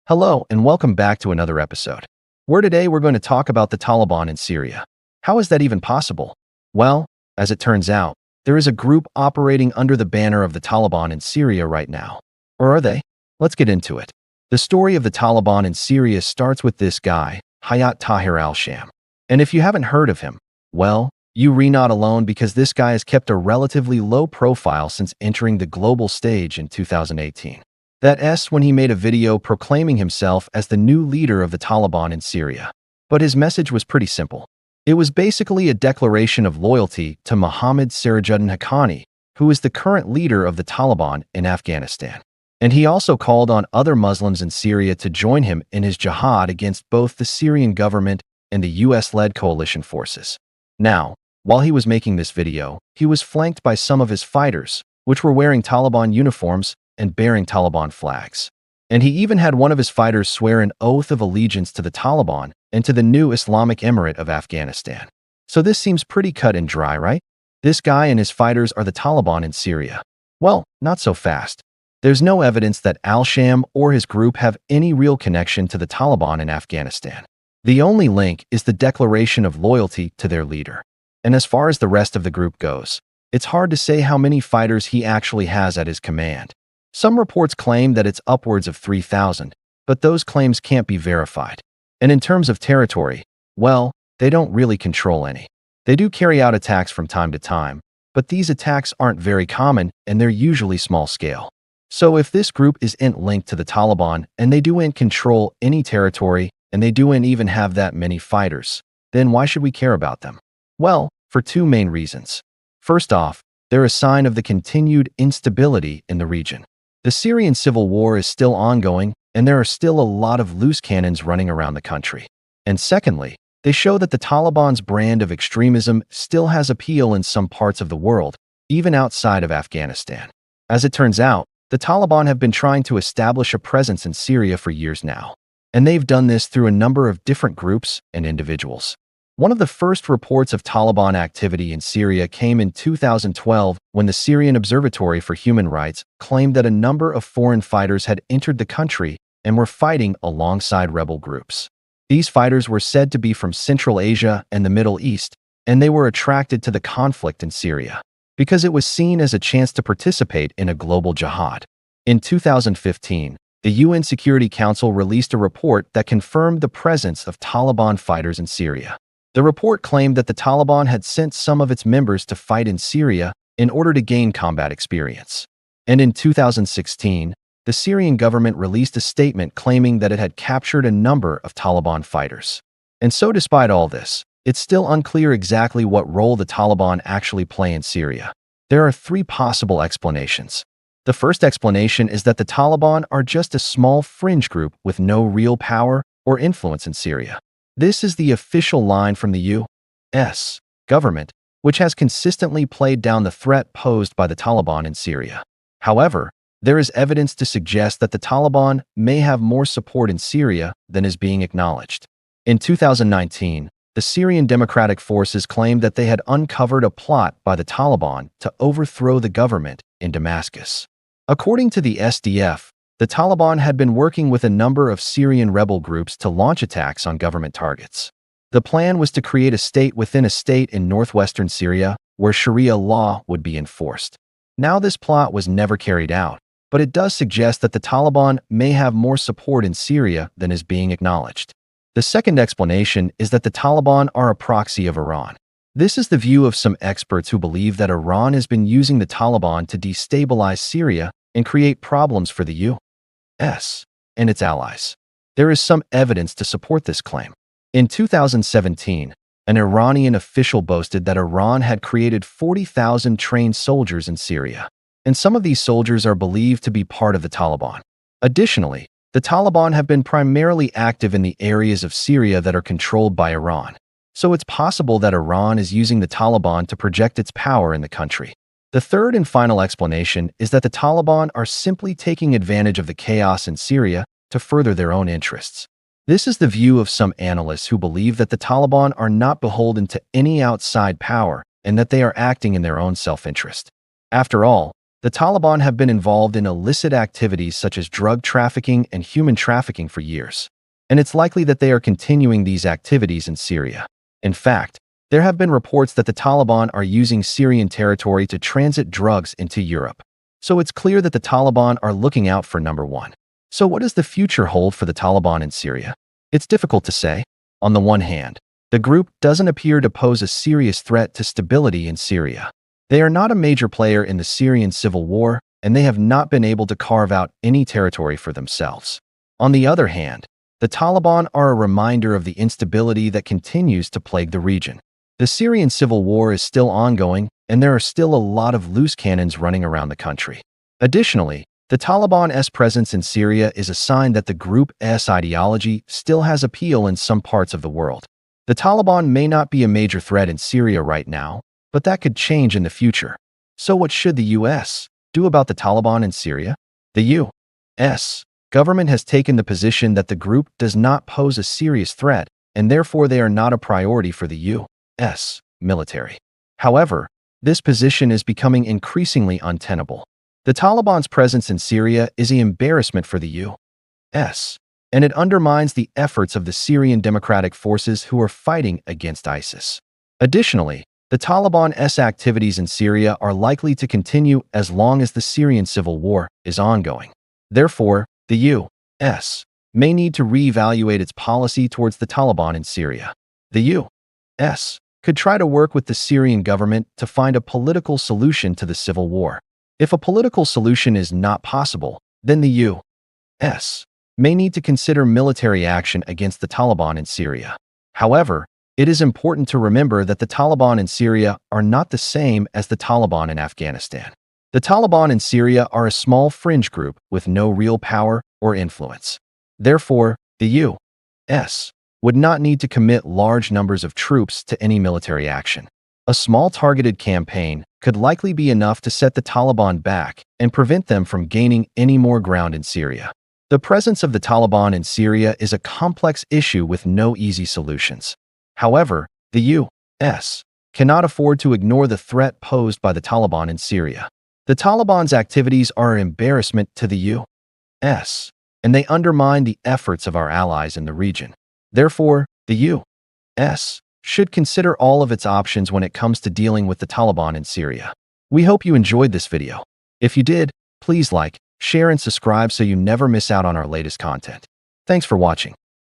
Hello, and welcome back to another episode, where today we're going to talk about the Taliban in Syria. How is that even possible? Well, as it turns out, there is a group operating under the banner of the Taliban in Syria right now. Or are they? Let's get into it. The story of the Taliban in Syria starts with this guy, Hayat Tahrir al-Sham. And if you haven't heard of him, well, you're not alone because this guy has kept a relatively low profile since entering the global stage in 2018. That's when he made a video proclaiming himself as the new leader of the Taliban in Syria. But his message was pretty simple. It was basically a declaration of loyalty to Mohammad Sirajuddin Haqqani, who is the current leader of the Taliban in Afghanistan. And he also called on other Muslims in Syria to join him in his jihad against both the Syrian government and the US-led coalition forces. Now, while he was making this video, he was flanked by some of his fighters, which were wearing Taliban uniforms and bearing Taliban flags. And he even had one of his fighters swear an oath of allegiance to the Taliban and to the new Islamic Emirate of Afghanistan. So this seems pretty cut and dry, right? This guy and his fighters are the Taliban in Syria. Well, not so fast. There's no evidence that al-Sham or his group have any real connection to the Taliban in Afghanistan. The only link is the declaration of loyalty to their leader. And as far as the rest of the group goes, it's hard to say how many fighters he actually has at his command. Some reports claim that it's upwards of 3,000, but those claims can't be verified. And in terms of territory, well, they don't really control any. They do carry out attacks from time to time, but these attacks aren't very common and they're usually small scale. So if this group isn't linked to the Taliban and they don't control any territory and they don't even have that many fighters, then why should we care about them? Well, for two main reasons. First off, they're a sign of the continued instability in the region. The Syrian civil war is still ongoing, and there are still a lot of loose cannons running around the country. And secondly, they show that the Taliban's brand of extremism still has appeal in some parts of the world, even outside of Afghanistan. As it turns out, the Taliban have been trying to establish a presence in Syria for years now, and they've done this through a number of different groups and individuals. One of the first reports of Taliban activity in Syria came in 2012 when the Syrian Observatory for Human Rights claimed that a number of foreign fighters had entered the country and were fighting alongside rebel groups. These fighters were said to be from Central Asia and the Middle East, and they were attracted to the conflict in Syria because it was seen as a chance to participate in a global jihad. In 2015, the UN Security Council released a report that confirmed the presence of Taliban fighters in Syria. The report claimed that the Taliban had sent some of its members to fight in Syria in order to gain combat experience. And in 2016, the Syrian government released a statement claiming that it had captured a number of Taliban fighters. And so despite all this, it's still unclear exactly what role the Taliban actually play in Syria. There are three possible explanations. The first explanation is that the Taliban are just a small fringe group with no real power or influence in Syria. This is the official line from the U.S. government, which has consistently played down the threat posed by the Taliban in Syria. However, there is evidence to suggest that the Taliban may have more support in Syria than is being acknowledged. In 2019, the Syrian Democratic Forces claimed that they had uncovered a plot by the Taliban to overthrow the government in Damascus. According to the SDF, the Taliban had been working with a number of Syrian rebel groups to launch attacks on government targets. The plan was to create a state within a state in northwestern Syria where Sharia law would be enforced. Now this plot was never carried out, but it does suggest that the Taliban may have more support in Syria than is being acknowledged. The second explanation is that the Taliban are a proxy of Iran. This is the view of some experts who believe that Iran has been using the Taliban to destabilize Syria and create problems for the U.S. and its allies. There is some evidence to support this claim. In 2017, an Iranian official boasted that Iran had created 40,000 trained soldiers in Syria, and some of these soldiers are believed to be part of the Taliban. Additionally, the Taliban have been primarily active in the areas of Syria that are controlled by Iran, so it's possible that Iran is using the Taliban to project its power in the country. The third and final explanation is that the Taliban are simply taking advantage of the chaos in Syria to further their own interests. This is the view of some analysts who believe that the Taliban are not beholden to any outside power and that they are acting in their own self-interest. After all, the Taliban have been involved in illicit activities such as drug trafficking and human trafficking for years. And it's likely that they are continuing these activities in Syria. In fact, there have been reports that the Taliban are using Syrian territory to transit drugs into Europe. So it's clear that the Taliban are looking out for number one. So what does the future hold for the Taliban in Syria? It's difficult to say. On the one hand, the group doesn't appear to pose a serious threat to stability in Syria. They are not a major player in the Syrian civil war, and they have not been able to carve out any territory for themselves. On the other hand, the Taliban are a reminder of the instability that continues to plague the region. The Syrian civil war is still ongoing, and there are still a lot of loose cannons running around the country. Additionally, the Taliban's presence in Syria is a sign that the group's ideology still has appeal in some parts of the world. The Taliban may not be a major threat in Syria right now, but that could change in the future. So what should the U.S. do about the Taliban in Syria? The U.S. government has taken the position that the group does not pose a serious threat, and therefore they are not a priority for the U.S. military. However, this position is becoming increasingly untenable. The Taliban's presence in Syria is an embarrassment for the U.S., and it undermines the efforts of the Syrian Democratic Forces who are fighting against ISIS. Additionally, the Taliban's activities in Syria are likely to continue as long as the Syrian civil war is ongoing. Therefore, the U.S. may need to reevaluate its policy towards the Taliban in Syria. The U.S. could try to work with the Syrian government to find a political solution to the civil war. If a political solution is not possible, then the U.S. may need to consider military action against the Taliban in Syria. However, it is important to remember that the Taliban in Syria are not the same as the Taliban in Afghanistan. The Taliban in Syria are a small fringe group with no real power or influence. Therefore, the U.S. would not need to commit large numbers of troops to any military action. A small targeted campaign could likely be enough to set the Taliban back and prevent them from gaining any more ground in Syria. The presence of the Taliban in Syria is a complex issue with no easy solutions. However, the U.S. cannot afford to ignore the threat posed by the Taliban in Syria. The Taliban's activities are an embarrassment to the U.S., and they undermine the efforts of our allies in the region. Therefore, the U.S. should consider all of its options when it comes to dealing with the Taliban in Syria. We hope you enjoyed this video. If you did, please like, share, and subscribe so you never miss out on our latest content. Thanks for watching.